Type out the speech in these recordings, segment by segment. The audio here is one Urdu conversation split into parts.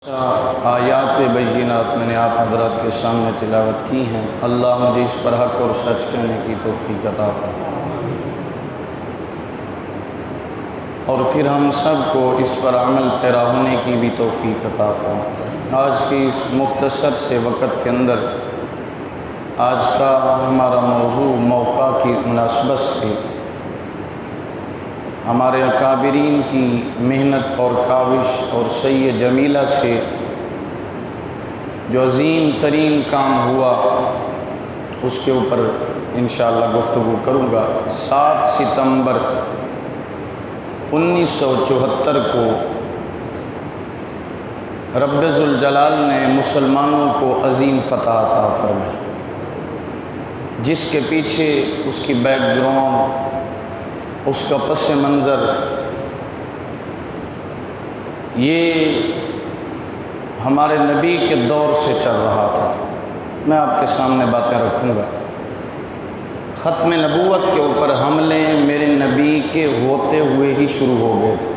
آیات بینات میں نے آپ حضرات کے سامنے تلاوت کی ہیں۔ اللہ مجھے اس پر حق اور سچ کہنے کی توفیق عطا فرمائے، اور پھر ہم سب کو اس پر عمل پیرا ہونے کی بھی توفیق عطا فرمائے۔ آج کی اس مختصر سے وقت کے اندر آج کا ہمارا موضوع موقع کی مناسبت سے ہمارے اکابرین کی محنت اور کاوش اور سعی جمیلہ سے جو عظیم ترین کام ہوا اس کے اوپر انشاءاللہ گفتگو کروں گا۔ 7 ستمبر 1974 کو رب ذوالجلال نے مسلمانوں کو عظیم فتح عطا فرمائی، جس کے پیچھے اس کی بیک گراؤنڈ، اس کا پس منظر یہ ہمارے نبی کے دور سے چل رہا تھا۔ میں آپ کے سامنے باتیں رکھوں گا۔ ختم نبوت کے اوپر حملے میرے نبی کے ہوتے ہوئے ہی شروع ہو گئے تھے،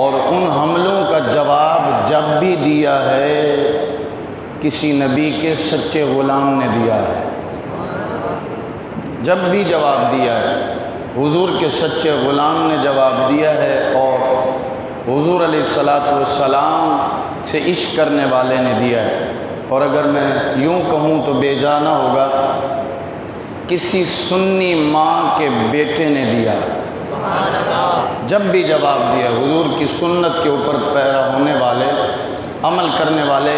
اور ان حملوں کا جواب جب بھی دیا ہے کسی نبی کے سچے غلام نے دیا ہے، جب بھی جواب دیا ہے حضور کے سچے غلام نے جواب دیا ہے، اور حضور علیہ السلام سے عشق کرنے والے نے دیا ہے۔ اور اگر میں یوں کہوں تو بے جانا ہوگا، کسی سنی ماں کے بیٹے نے دیا ہے۔ جب بھی جواب دیا حضور کی سنت کے اوپر پیرا ہونے والے، عمل کرنے والے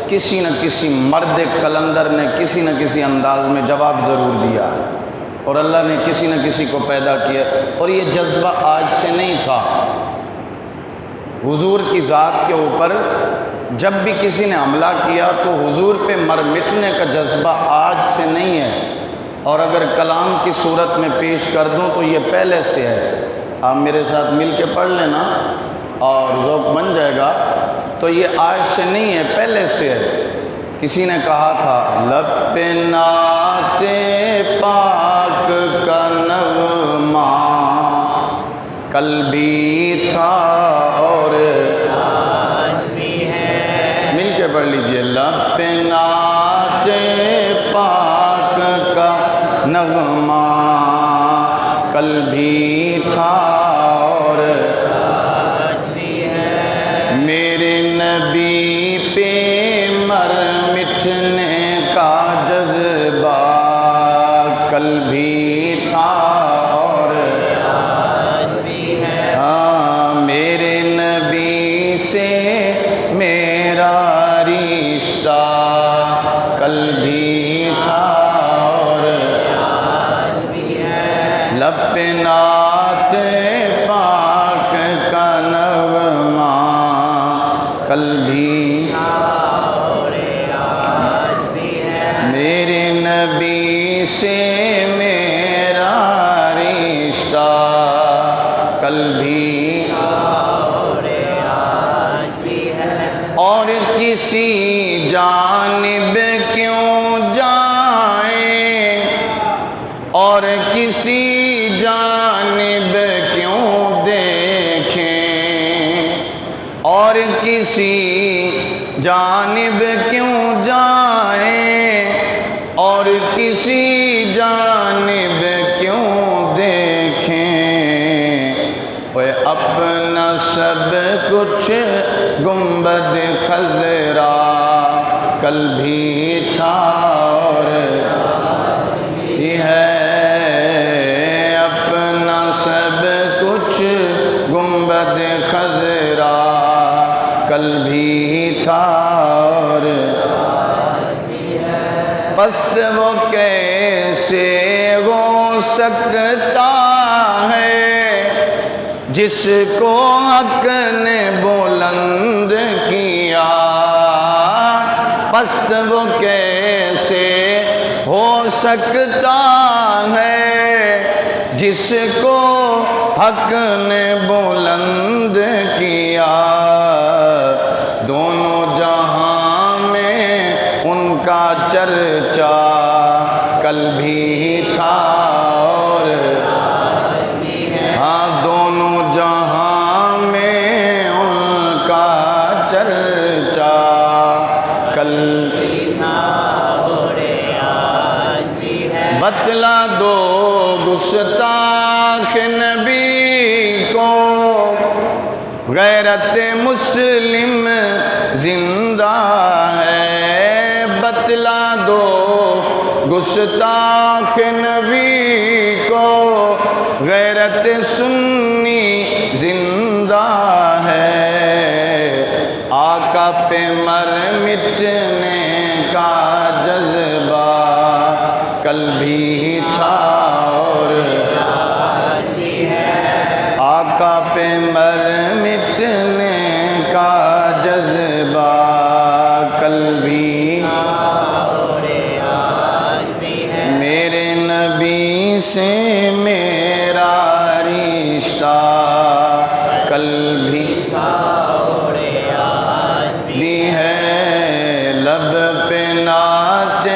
کسی نہ کسی مرد قلندر نے کسی نہ کسی انداز میں جواب ضرور دیا ہے، اور اللہ نے کسی نہ کسی کو پیدا کیا۔ اور یہ جذبہ آج سے نہیں تھا، حضور کی ذات کے اوپر جب بھی کسی نے حملہ کیا تو حضور پہ مر مٹنے کا جذبہ آج سے نہیں ہے، اور اگر کلام کی صورت میں پیش کر دوں تو یہ پہلے سے ہے۔ آپ میرے ساتھ مل کے پڑھ لینا اور ذوق بن جائے گا۔ تو یہ آج سے نہیں ہے، پہلے سے ہے۔ کسی نے کہا تھا لب پہ نعت پاک کا نغمہ کل بھی تھا اور آج بھی ہے۔ مل کے پڑھ لیجئے، لب پہ نعت پاک کا نغمہ کل بھی تھا اور آج بھی ہے۔ میرے نبی پہ مر مٹنے کا جذبہ کل بھی تھا اور آج بھی ہے۔ ہاں، میرے نبی سے میرا رشتہ کل بھی تھا اور آج بھی ہے۔ لب پہ نعت پاک کا نغمہ کل بھی اور آج بھی ہے۔ میرے نبی سے میرا رشتہ کل بھی اور آج بھی ہے۔ اور کسی جانب کیوں جائیں، اور کسی جانب کیوں دیکھیں، اور کسی جانب کیوں جائیں، اور کسی جانب کیوں دیکھیں، وہ اپنا سب کچھ گنبد خضرا کل بھی تھا اور ہی ہے۔ اپنا سب کچھ گنبد خضرا کل بھی تھا اور آج بھی ہے۔ پست وہ کیسے ہو سکتا ہے جس کو حق نے بلند کیا، پست وہ کیسے ہو سکتا ہے جس کو حق نے بلند کیا۔ دونوں جہاں میں ان کا چرچا کل بھی تھا اور آج بھی ہے۔ ہاں، دونوں جہاں میں ان کا چرچا کل بتلا دو گستاخ نبی کو غیرت مسلم زندہ ہے، بتلا دو گستاخ نبی کو غیرت سنی زندہ ہے، آقا پہ مر مٹنے کا جذبہ کل بھی تھا اور آج بھی ہے، آقا پہ مر مٹنے کا جذبہ کل بھی اور آج بھی ہے، میرے نبی سے میرا رشتہ کل بھی اور آج بھی ہے، لب پہ نعت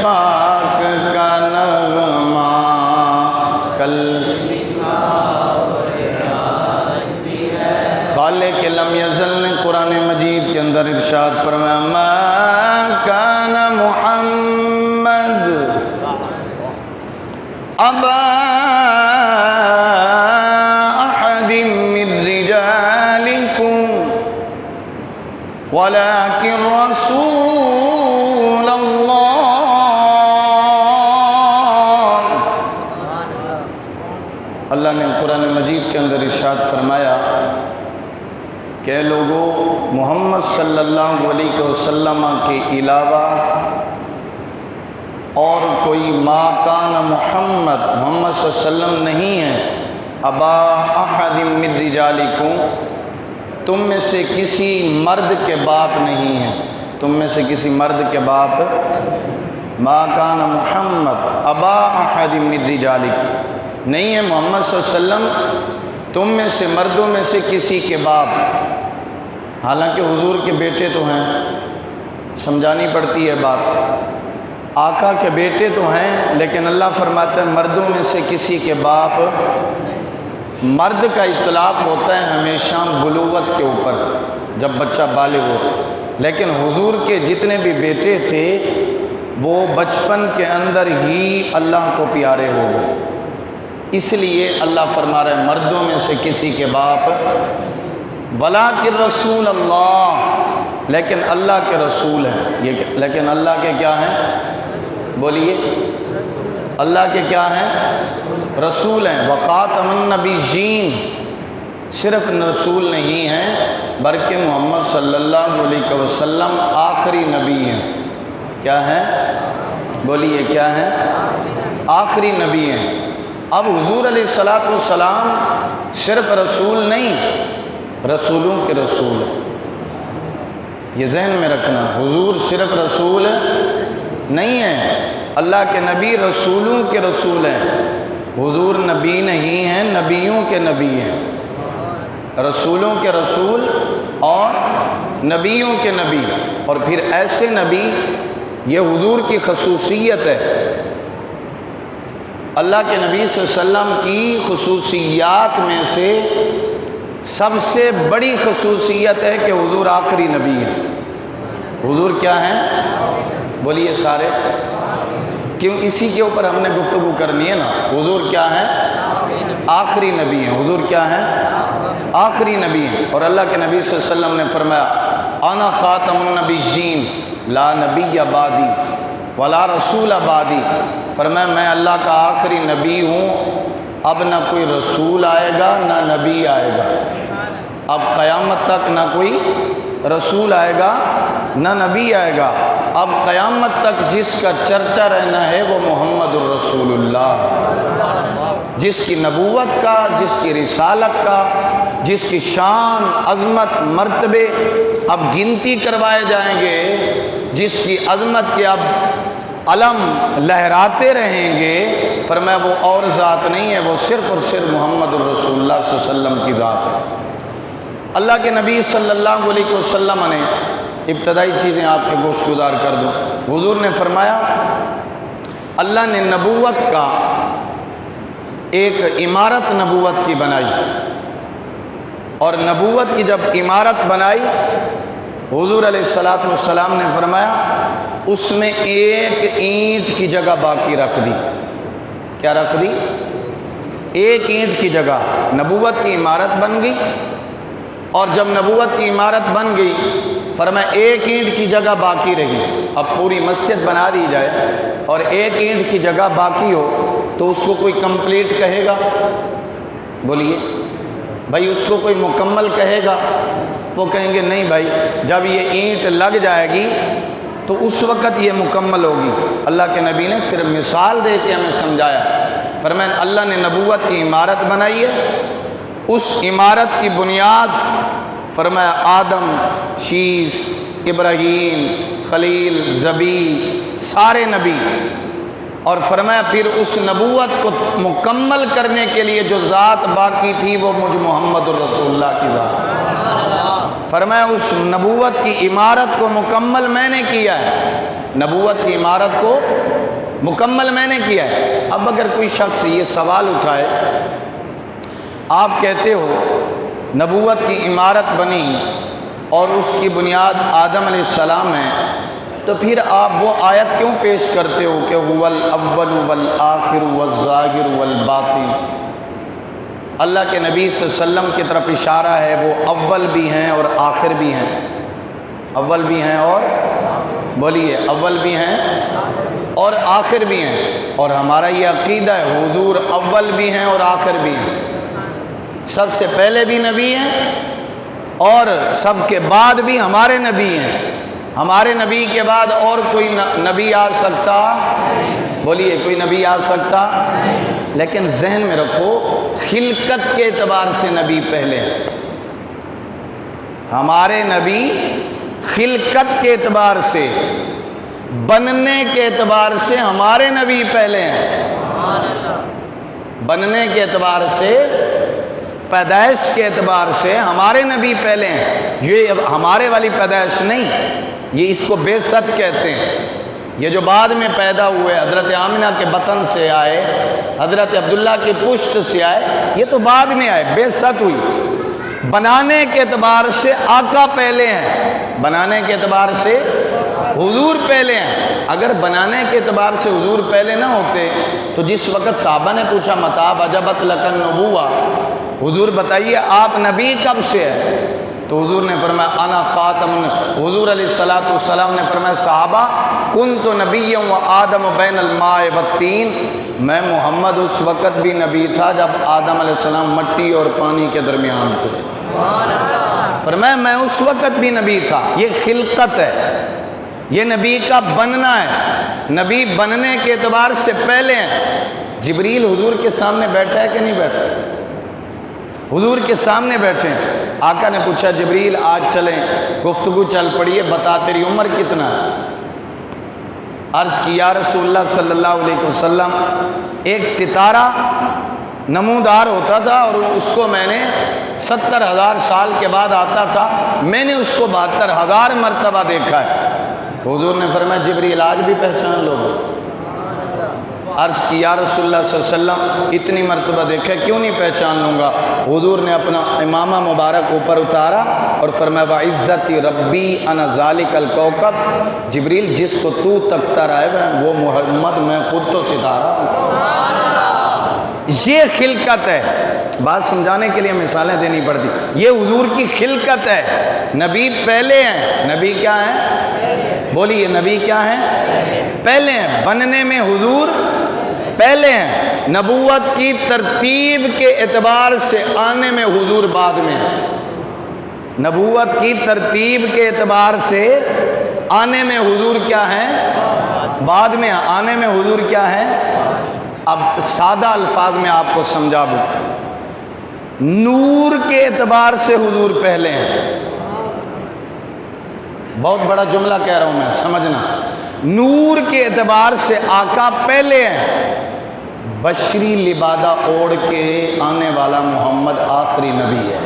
پاک کا نغمہ کل بھی اور آج بھی ہے، خالق لم یزل نے قرآن مجید کے اندر ارشاد فرمایا ما کان محمد ابا احد من رجالکم ولكن رسول اللہ، اللہ نے قرآن مجید کے اندر ارشاد فرمایا کہ لوگوں محمد صلی اللہ علیہ وسلم کے علاوہ اور کوئی ما کان محمد محمد صلی اللہ علیہ وسلم نہیں ہے، ابا احد من رجالکم تم میں سے کسی مرد کے باپ نہیں ہے، تم میں سے کسی مرد کے باپ، ما کان محمد ابا احد من رجالکم نہیں ہے محمد صلی اللہ علیہ وسلم تم میں سے مردوں میں سے کسی کے باپ، حالانکہ حضور کے بیٹے تو ہیں، سمجھانی پڑتی ہے بات، آقا کے بیٹے تو ہیں لیکن اللہ فرماتا ہے مردوں میں سے کسی کے باپ، مرد کا اطلاق ہوتا ہے ہمیشہ بلوغت کے اوپر جب بچہ بالغ ہو، لیکن حضور کے جتنے بھی بیٹے تھے وہ بچپن کے اندر ہی اللہ کو پیارے ہو گئے، اس لیے اللہ فرما رہا ہے مردوں میں سے کسی کے باپ، ولیکن رسول اللہ لیکن اللہ کے رسول ہیں، یہ لیکن اللہ کے کیا ہیں؟ بولیے اللہ کے کیا ہیں؟ رسول ہیں، وخاتم النبیین، صرف رسول نہیں ہیں بلکہ محمد صلی اللہ علیہ وسلم آخری نبی ہیں، کیا ہیں؟ بولیے کیا ہیں؟ آخری نبی ہیں۔ اب حضور علیہ السلام صرف رسول نہیں، رسولوں کے رسول ہیں، یہ ذہن میں رکھنا، حضور صرف رسول نہیں ہیں، اللہ کے نبی رسولوں کے رسول ہیں، حضور نبی نہیں ہیں، نبیوں کے نبی ہیں، رسولوں کے رسول اور نبیوں کے نبی، اور پھر ایسے نبی، یہ حضور کی خصوصیت ہے، اللہ کے نبی صلی اللہ علیہ وسلم کی خصوصیات میں سے سب سے بڑی خصوصیت ہے کہ حضور آخری نبی ہیں۔ حضور کیا ہیں؟ بولیے سارے، کیوں؟ اسی کے اوپر ہم نے گفتگو کرنی ہے نا، حضور کیا ہیں؟ آخری نبی ہیں، حضور کیا ہیں؟ آخری نبی ہیں، اور اللہ کے نبی صلی اللہ علیہ وسلم نے فرمایا انا خاتم النبیین لا نبی بعدی ولا رسول بعدی، فرمایا میں اللہ کا آخری نبی ہوں، اب نہ کوئی رسول آئے گا نہ نبی آئے گا، اب قیامت تک نہ کوئی رسول آئے گا نہ نبی آئے گا، اب قیامت تک جس کا چرچا رہنا ہے وہ محمد الرسول اللہ، جس کی نبوت کا، جس کی رسالت کا، جس کی شان، عظمت، مرتبے اب گنتی کروائے جائیں گے، جس کی عظمت کے اب علم لہراتے رہیں گے، فرمایا وہ اور ذات نہیں ہے، وہ صرف اور صرف محمد الرسول اللہ صلی اللہ علیہ وسلم کی ذات ہے۔ اللہ کے نبی صلی اللہ علیہ وسلم نے ابتدائی چیزیں آپ کے گوش گزار کر دوں، حضور نے فرمایا اللہ نے نبوت کا ایک عمارت نبوت کی بنائی، اور نبوت کی جب عمارت بنائی حضور علیہ الصلوۃ والسلام نے فرمایا اس میں ایک اینٹ کی جگہ باقی رکھ دی. کیا رکھ دی؟ ایک اینٹ کی جگہ. نبوت کی عمارت بن گئی اور جب نبوت کی عمارت بن گئی فرمایا ایک اینٹ کی جگہ باقی رہی. اب پوری مسجد بنا دی جائے اور ایک اینٹ کی جگہ باقی ہو تو اس کو کوئی کمپلیٹ کہے گا؟ بولیے بھائی اس کو کوئی مکمل کہے گا؟ وہ کہیں گے نہیں بھائی، جب یہ اینٹ لگ جائے گی تو اس وقت یہ مکمل ہوگی. اللہ کے نبی نے صرف مثال دے کے ہمیں سمجھایا. فرمایا اللہ نے نبوت کی عمارت بنائی ہے، اس عمارت کی بنیاد فرمایا آدم، شیس، ابراہیم، خلیل، ذبی، سارے نبی. اور فرمایا پھر اس نبوت کو مکمل کرنے کے لیے جو ذات باقی تھی وہ مجھ محمد الرسول اللہ کی ذات. فرمایا اس نبوت کی عمارت کو مکمل میں نے کیا ہے. نبوت کی عمارت کو مکمل میں نے کیا ہے. اب اگر کوئی شخص یہ سوال اٹھائے، آپ کہتے ہو نبوت کی عمارت بنی اور اس کی بنیاد آدم علیہ السلام ہے، تو پھر آپ وہ آیت کیوں پیش کرتے ہو کہ هو الاول والآخر والظاہر والباطن؟ اللہ کے نبی صلی اللہ علیہ وسلم کی طرف اشارہ ہے، وہ اول بھی ہیں اور آخر بھی ہیں. اول بھی ہیں اور بولیے اول بھی ہیں اور آخر بھی ہیں. اور ہمارا یہ عقیدہ ہے حضور اول بھی ہیں اور آخر بھی ہیں. سب سے پہلے بھی نبی ہیں اور سب کے بعد بھی ہمارے نبی ہیں. ہمارے نبی کے بعد اور کوئی نبی آ سکتا؟ بولیے کوئی نبی آ سکتا؟ لیکن ذہن میں رکھو خلقت کے اعتبار سے نبی پہلے ہیں. ہمارے نبی خلقت کے اعتبار سے، بننے کے اعتبار سے ہمارے نبی پہلے ہیں. بننے کے اعتبار سے، پیدائش کے اعتبار سے ہمارے نبی پہلے ہیں. یہ ہمارے والی پیدائش نہیں، یہ اس کو بعثت کہتے ہیں. یہ جو بعد میں پیدا ہوئے، حضرت آمنہ کے بطن سے آئے، حضرت عبداللہ کی پشت سے آئے، یہ تو بعد میں آئے، بعثت ہوئی. بنانے کے اعتبار سے آقا پہلے ہیں، بنانے کے اعتبار سے حضور پہلے ہیں. اگر بنانے کے اعتبار سے حضور پہلے نہ ہوتے تو جس وقت صحابہ نے پوچھا متاب عجبت لکن نبوہ، حضور بتائیے آپ نبی کب سے ہے؟ تو حضور نے فرمایا انا خاتم. حضور علیہ الصلوۃ والسلام نے فرمایا صحابہ کنت نبیا و آدم بین الماء والطین، میں محمد اس وقت بھی نبی تھا جب آدم علیہ السلام مٹی اور پانی کے درمیان تھے. فرمایا میں اس وقت بھی نبی تھا. یہ خلقت ہے، یہ نبی کا بننا ہے. نبی بننے کے اعتبار سے پہلے ہیں. جبریل حضور کے سامنے بیٹھا ہے کہ نہیں بیٹھا؟ حضور کے سامنے بیٹھے ہیں. آقا نے پوچھا جبریل آج چلیں، گفتگو چل پڑی ہے، بتا تیری عمر کتنا ہے؟ عرض کی یا رسول اللہ صلی اللہ علیہ وسلم ایک ستارہ نمودار ہوتا تھا اور اس کو میں نے 70,000 سال کے بعد آتا تھا، میں نے اس کو 72,000 مرتبہ دیکھا ہے. حضور نے فرمایا جبریل آج بھی پہچان لو گے؟ عرض کی یا رسول اللہ صلی اللہ علیہ وسلم اتنی مرتبہ دیکھا کیوں نہیں پہچان لوں گا؟ حضور نے اپنا امامہ مبارک اوپر اتارا اور فرمایا وعزتی ربی انا ذالک الکوکب، جبریل جس کو تو تکتا رہے وہ محمد، میں خود تو ستارہ ہوں. یہ خلقت ہے. بات سمجھانے کے لیے مثالیں دینی پڑتی. یہ حضور کی خلقت ہے. نبی پہلے ہیں. نبی کیا ہیں؟ بولیے نبی کیا ہیں؟ پہلے ہیں. بننے میں حضور پہلے ہیں. نبوت کی ترتیب کے اعتبار سے آنے میں حضور بعد میں ہیں. نبوت کی ترتیب کے اعتبار سے آنے میں حضور کیا ہیں؟ بعد میں. آنے میں حضور کیا ہے؟ اب سادہ الفاظ میں آپ کو سمجھا دوں. نور کے اعتبار سے حضور پہلے ہیں. بہت بڑا جملہ کہہ رہا ہوں میں، سمجھنا. نور کے اعتبار سے آقا پہلے ہیں. بشری لبادہ اوڑھ کے آنے والا محمد آخری نبی ہے.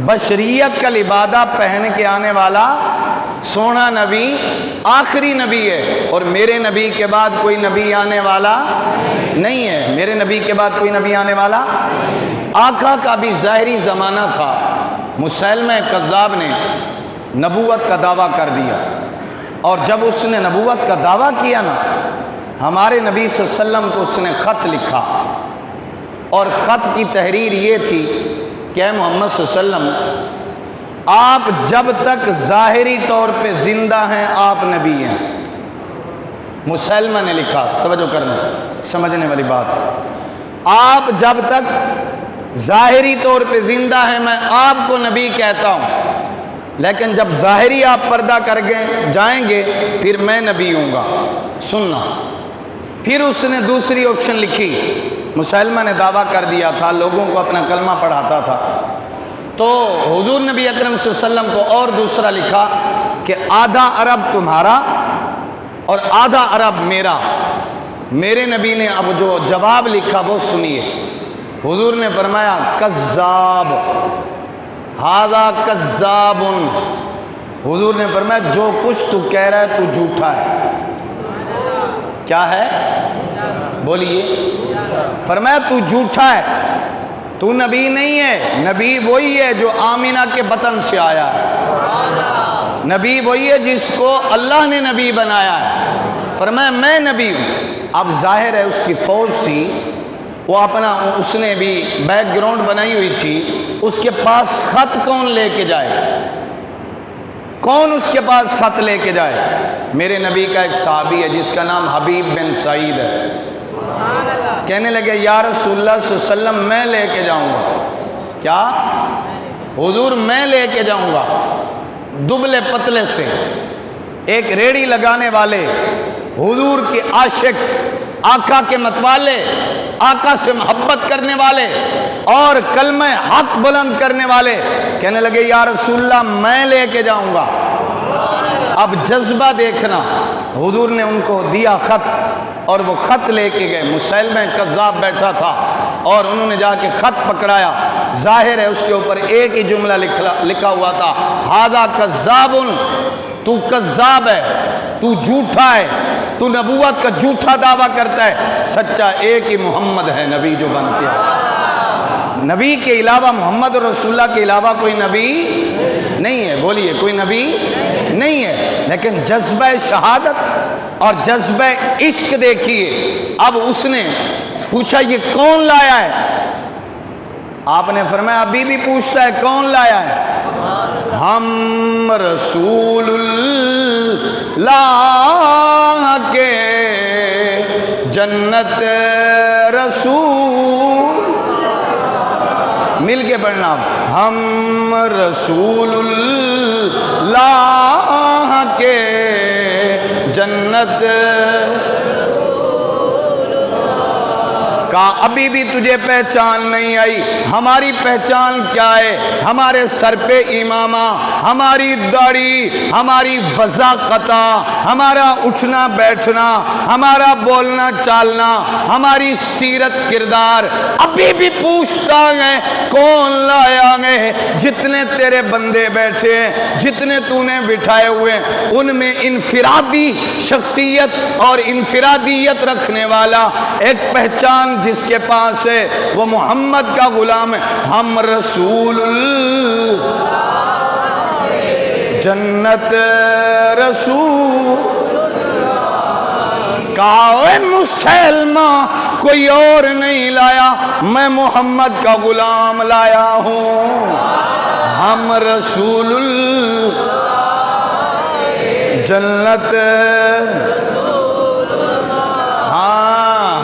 بشریت کا لبادہ پہن کے آنے والا سونا نبی آخری نبی ہے. اور میرے نبی کے بعد کوئی نبی آنے والا نہیں ہے. میرے نبی کے بعد کوئی نبی آنے والا آقا کا بھی ظاہری زمانہ تھا، مسیلمہ کذاب نے نبوت کا دعویٰ کر دیا، اور جب اس نے نبوت کا دعویٰ کیا نا، ہمارے نبی صلی اللہ علیہ وسلم کو اس نے خط لکھا، اور خط کی تحریر یہ تھی کہ اے محمد صلی اللہ علیہ وسلم، آپ جب تک ظاہری طور پہ زندہ ہیں آپ نبی ہیں۔ مسیلمہ نے لکھا، توجہ کرنا، سمجھنے والی بات ہے، آپ جب تک ظاہری طور پہ زندہ ہیں میں آپ کو نبی کہتا ہوں، لیکن جب ظاہری آپ پردہ کر جائیں گے پھر میں نبی ہوں گا، سننا۔ پھر اس نے دوسری آپشن لکھی، مسیلمہ نے دعویٰ کر دیا تھا، لوگوں کو اپنا کلمہ پڑھاتا تھا، تو حضور نبی اکرم صلی اللہ علیہ وسلم کو اور دوسرا لکھا کہ آدھا عرب تمہارا اور آدھا عرب میرا۔ میرے نبی نے اب جو جواب لکھا وہ سنیے۔ حضور نے فرمایا کذاب، ھذا کذاب، حضور نے فرمایا جو کچھ تو کہہ رہا ہے تو جھوٹا ہے۔ کیا ہے؟ بولیے۔ فرمایا تو جھوٹا ہے، تو نبی نہیں ہے، نبی وہی ہے جو آمینہ کے بطن سے آیا ہے، نبی وہی ہے جس کو اللہ نے نبی بنایا ہے۔ فرمایا میں نبی ہوں۔ اب ظاہر ہے اس کی فوج تھی، وہ اپنا اس نے بھی بیک گراؤنڈ بنائی ہوئی تھی، اس کے پاس خط کون لے کے جائے، کون اس کے پاس خط لے کے جائے؟ میرے نبی کا ایک صحابی ہے جس کا نام حبیب بن سعید ہے، کہنے لگے یا رسول اللہ صلی اللہ علیہ وسلم میں لے کے جاؤں گا۔ کیا؟ حضور میں لے کے جاؤں گا۔ دبلے پتلے سے ایک ریڑھی لگانے والے، حضور کے عاشق، آقا کے متوالے، آقا سے محبت کرنے والے اور کلمہ حق بلند کرنے والے کہنے لگے یا رسول اللہ میں لے کے جاؤں گا۔ اب جذبہ دیکھنا، حضور نے ان کو دیا خط اور وہ خط لے کے گئے۔ مسیلمہ کذاب بیٹھا تھا اور انہوں نے جا کے خط پکڑایا، ظاہر ہے اس کے اوپر ایک ہی جملہ لکھا ہوا تھا، ھذا کذاب، تو کذاب ہے، تو جھوٹا ہے، تو نبوت کا جھوٹا دعویٰ کرتا ہے، سچا ایک ہی محمد ہے نبی جو بن کے آیا۔ نبی کے علاوہ، محمد رسول اللہ کے علاوہ کوئی نبی نہیں ہے، بولیے کوئی نبی نہیں ہے۔ لیکن جذبہ شہادت اور جذبہ عشق دیکھیے۔ اب اس نے پوچھا یہ کون لایا ہے؟ آپ نے فرمایا ابھی بھی پوچھتا ہے کون لایا ہے؟ ہم رسول اللہ کے جنت رسول، مل کے پڑھنا، ہم رسول اللہ کے جنت کا ابھی بھی تجھے پہچان نہیں آئی۔ ہماری پہچان کیا ہے؟ ہمارے سر پہ امامہ، ہماری داڑھی، ہماری وضاقت، ہمارا اٹھنا بیٹھنا، ہمارا بولنا چالنا، ہماری سیرت کردار۔ ابھی بھی پوچھتا ہے کون لایا ہے؟ جتنے تیرے بندے بیٹھے ہیں، جتنے تو نے بٹھائے ہوئے ہیں، ان میں انفرادی شخصیت اور انفرادیت رکھنے والا ایک پہچان جس کے پاس ہے وہ محمد کا غلام ہے۔ ہم رسول جنت رسول، کہا مسلمہ کوئی اور نہیں لایا، میں محمد کا غلام لایا ہوں۔ ہم رسول جنت،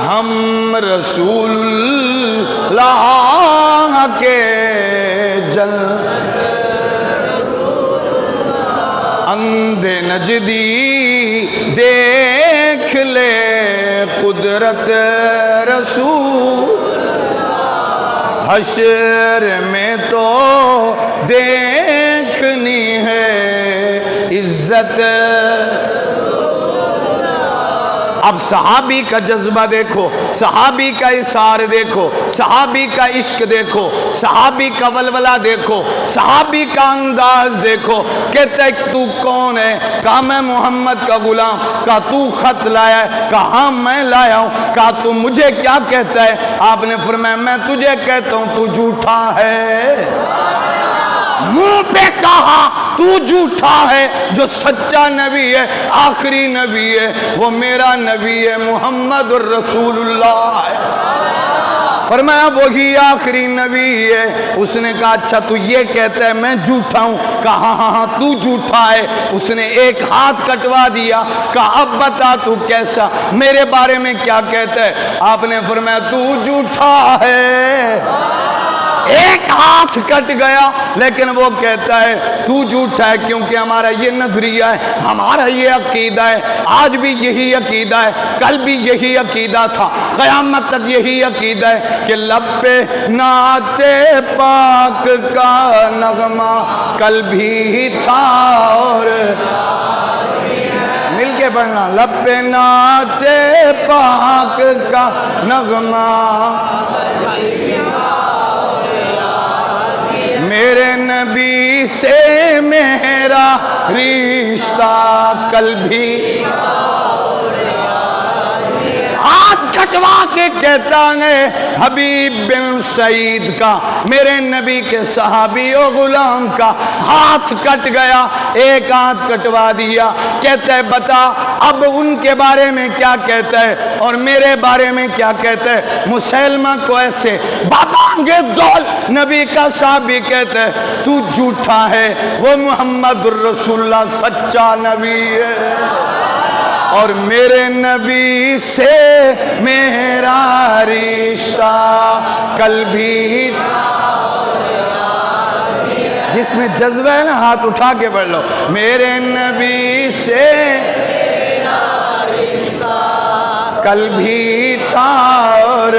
ہم رسول اللہ کے جنت، اندھے نجدی دیکھ لے قدرت رسول، حشر میں تو دیکھنی ہے عزت، اب صحابی کا جذبہ دیکھو، صحابی کا اثار دیکھو، صحابی کا عشق دیکھو، صحابی کا ولولہ دیکھو، صحابی کا انداز دیکھو۔ کہتا ہے تو کون ہے؟ کہا میں محمد کا غلام۔ کہا تو خط لایا ہے؟ کہا ہاں میں لایا ہوں۔ کہا تو مجھے کیا کہتا ہے؟ آپ نے فرمایا میں تجھے کہتا ہوں تو جھوٹا ہے۔ منہ پہ کہا تو جھوٹا ہے، جو سچا نبی ہے، آخری نبی ہے، وہ میرا نبی ہے، محمد الرسول اللہ ہے۔ فرمایا وہی آخری نبی ہے۔ اس نے کہا اچھا تو یہ کہتا ہے میں جھوٹا ہوں؟ کہا ہاں تو جھوٹا ہے۔ اس نے ایک ہاتھ کٹوا دیا۔ کہا اب بتا تو کیسا، میرے بارے میں کیا کہتا ہے؟ آپ نے فرمایا تو جھوٹا ہے۔ ایک ہاتھ کٹ گیا، لیکن وہ کہتا ہے تو جھوٹا ہے، کیونکہ ہمارا یہ نظریہ ہے، ہمارا یہ عقیدہ ہے، آج بھی یہی عقیدہ ہے، کل بھی یہی عقیدہ تھا، قیامت تک یہی عقیدہ ہے کہ لب پہ نعت پاک کا نغمہ کل بھی تھا اور مل کے پڑھنا، لب پہ نعت پاک کا نغمہ میرے نبی سے میرا رشتہ کل بھی ہاتھ کٹوا کے کہتا ہے حبیب بن سعید کا، میرے نبی کے صحابی و غلام کا ہاتھ کٹ گیا، ایک ہاتھ کٹوا دیا۔ کہتا ہے بتا اب ان کے بارے میں کیا کہتا ہے اور میرے بارے میں کیا کہتا ہے؟ مسلمہ کو ایسے بابانگے دول نبی کا صحابی کہتا ہے تو جھوٹا ہے، وہ محمد الرسول اللہ سچا نبی ہے، اور میرے نبی سے میرا رشتہ کل بھی جس میں جذبہ ہے نا ہاتھ اٹھا کے پڑھ لو، میرے نبی سے میرا رشتہ کل بھی تھا اور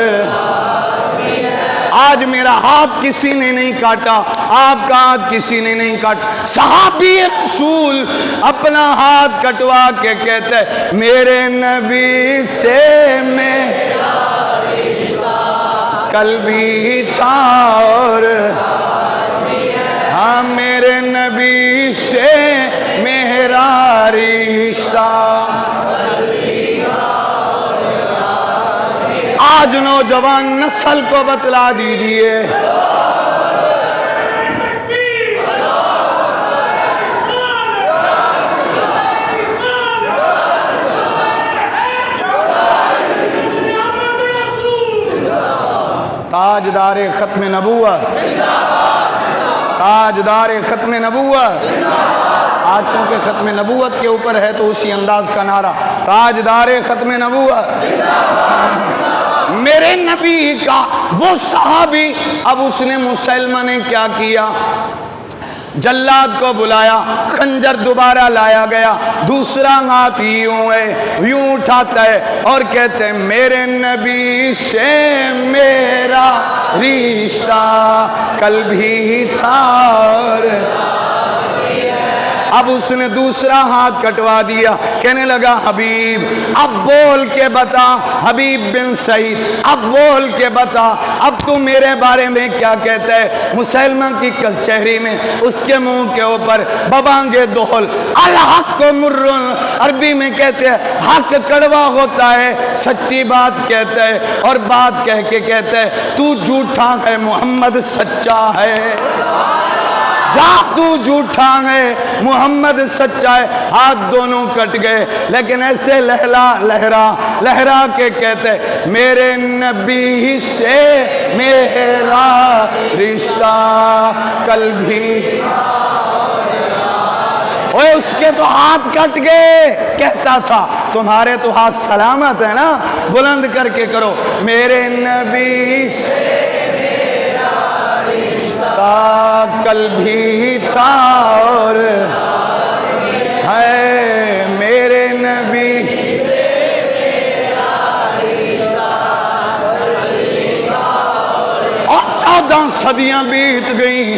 آج میرا ہاتھ کسی نے نہیں کاٹا، آپ کا ہاتھ کسی نے نہیں کاٹا۔ صحابی رسول اپنا ہاتھ کٹوا کے کہتے ہیں میرے نبی سے میرا رشتہ کل بھی تھا اور ہاں میرے نبی سے میرا رشتہ۔ آج نوجوان نسل کو بتلا دیجئے، تاجدار ختم نبوت، تاجدار ختم نبوت، آج چونکہ ختم نبوت کے اوپر ہے تو اسی انداز کا نعرہ، تاجدار ختم نبوت، میرے نبی کا وہ صحابی۔ اب اس نے مسلمہ نے کیا کیا؟ جلاد کو بلایا، خنجر دوبارہ لایا گیا، دوسرا ہاتھ یوں ہے، یوں اٹھاتا ہے اور کہتے ہیں میرے نبی سے میرا رشتہ کل بھی تھا اور اب اس نے دوسرا ہاتھ کٹوا دیا، کہنے لگا حبیب اب بول کے بتا، حبیب بن سعید اب بول کے بتا، اب تو میرے بارے میں کیا کہتا ہے؟ مسلمہ کی کچہری میں اس کے منہ کے اوپر ببانگے دول، الحق مرن، عربی میں کہتے ہیں حق کڑوا ہوتا ہے، سچی بات کہتا ہے اور بات کہہ کے کہتا ہے تو جھوٹا ہے، محمد سچا ہے، جا تو جھوٹا ہے، محمد سچا ہے۔ ہاتھ دونوں کٹ گئے، لیکن ایسے لہرا کے کہتے میرے نبی سے میرا رشتہ کل بھی، اوہ اس کے تو ہاتھ کٹ گئے، کہتا تھا تمہارے تو ہاتھ سلامت ہے نا، بلند کر کے کرو میرے نبی سے کل بھی تھا اور ہے میرے نبی سے میرا رشتہ اور 14 صدیاں بیت گئیں،